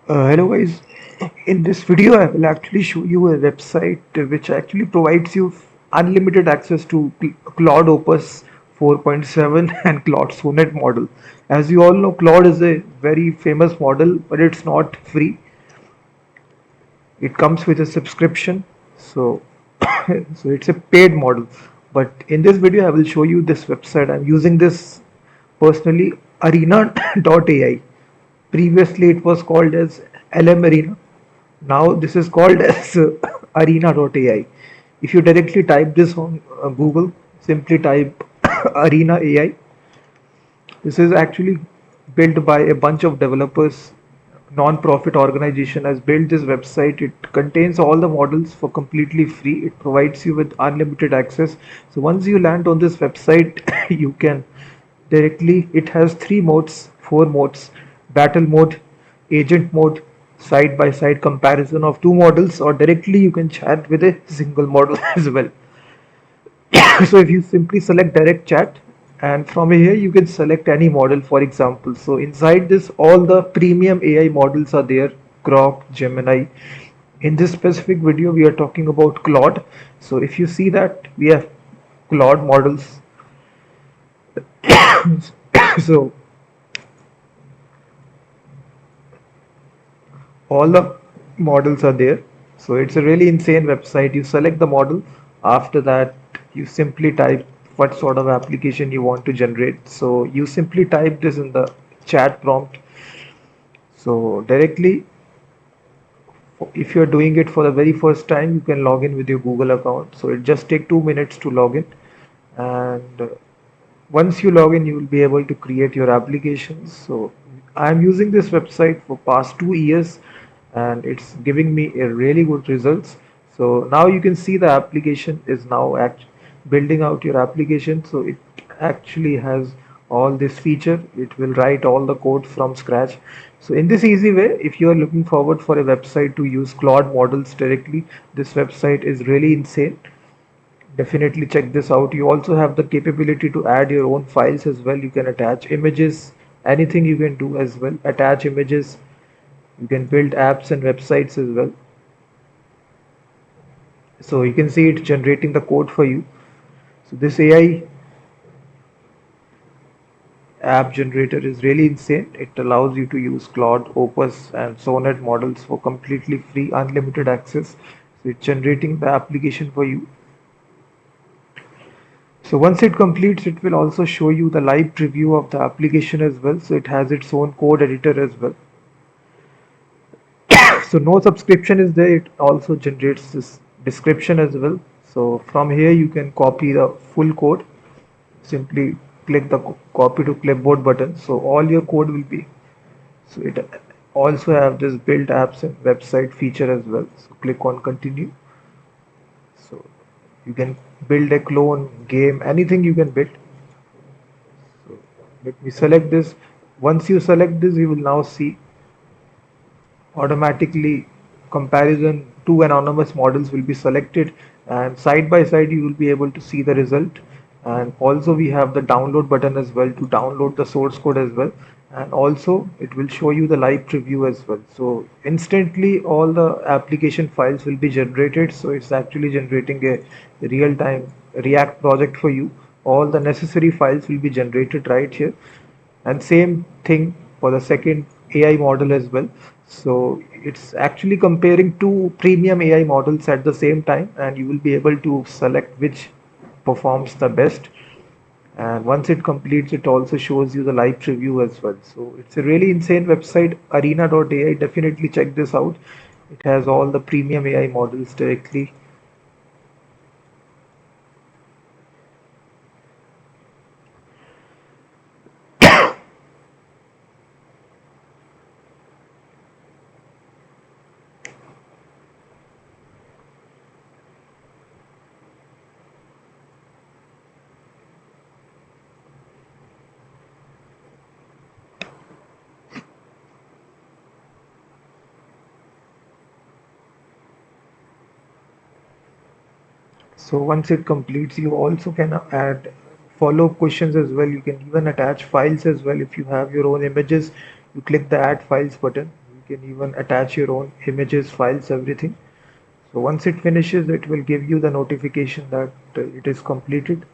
Hello guys, in this video I will actually show you a website which actually provides you unlimited access to Claude Opus 4.7 and Claude Sonnet model. As you all know, Claude is a very famous model, but it's not free. It comes with a subscription, so so it's a paid model. But in this video I will show you this website. I'm using this personally, Arena.ai. Previously it was called as LM Arena. Now this is called as Arena.ai. If you directly type this on Google, simply type Arena AI. This is actually built by a bunch of developers. Non-profit organization has built this website. It contains all the models for completely free. It provides you with unlimited access. So once you land on this website, you can directly, it has three modes, four modes: battle mode, agent mode, side by side comparison of two models, or directly you can chat with a single model as well. So if you simply select direct chat, and from here you can select any model, for example. So inside this, all the premium AI models are there: Grok, Gemini. In this specific video we are talking about Claude. So if you see that we have Claude models. So all the models are there. So it's a really insane website. You select the model. After that, you simply type what sort of application you want to generate. So you simply type this in the chat prompt. So directly, if you're doing it for the very first time, you can log in with your Google account. So it just take 2 minutes to log in. And once you log in, you will be able to create your applications. So I'm using this website for past 2 years, and it's giving me a really good results. So now you can see the application is now building out your application. So it actually has all this feature. It will write all the code from scratch. So in this easy way, if you are looking forward for a website to use Claude models directly, this website is really insane. Definitely check this out. You also have the capability to add your own files as well. You can attach images, anything you can do as well. Attach images. You can build apps and websites as well. So you can see it generating the code for you. So this AI app generator is really insane. It allows you to use Claude, Opus, and Sonnet models for completely free, unlimited access. So it's generating the application for you. So once it completes, it will also show you the live preview of the application as well. So it has its own code editor as well. So no subscription is there. It also generates this description as well. So from here you can copy the full code. Simply click the copy to clipboard button. So all your code will be. So it also have this build apps and website feature as well. So click on continue. So you can build a clone game, anything you can build. So let me select this. Once you select this, you will now see automatically comparison. Two anonymous models will be selected, and side by side you will be able to see the result. And also we have the download button as well to download the source code as well, and also it will show you the live preview as well. So instantly all the application files will be generated. So it's actually generating a real-time React project for you. All the necessary files will be generated right here, and same thing for the second AI model as well. So it's actually comparing two premium AI models at the same time, and you will be able to select which performs the best. And once it completes, it also shows you the live preview as well. So it's a really insane website, Arena.ai. Definitely check this out. It has all the premium AI models directly. So once it completes, you also can add follow-up questions as well. You can even attach files as well. If you have your own images, you click the add files button. You can even attach your own images, files, everything. So once it finishes, it will give you the notification that it is completed.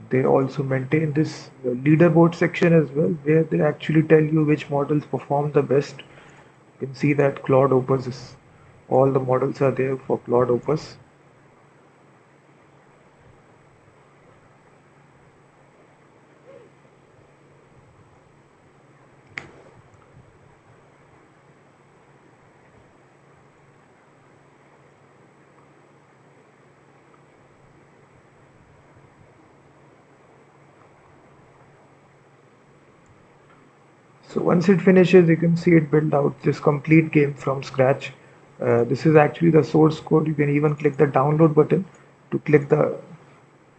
They also maintain this leaderboard section as well, where they actually tell you which models perform the best. You can see that Claude Opus is, all the models are there for Claude Opus. So once it finishes, you can see it build out this complete game from scratch. This is actually the source code. You can even click the download button to click the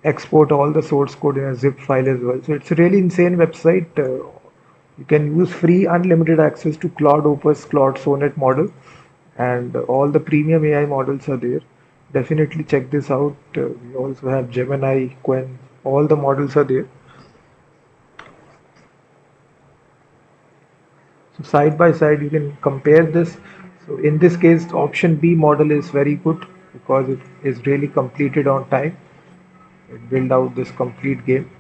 export all the source code in a zip file as well. So it's a really insane website. You can use free unlimited access to Claude Opus, Claude Sonnet model, and all the premium AI models are there. Definitely check this out. We also have Gemini, Quen, all the models are there. So side by side, you can compare this. So in this case, the option B model is very good because it is really completed on time. It build out this complete game.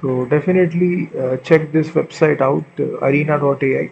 So definitely check this website out, Arena.ai.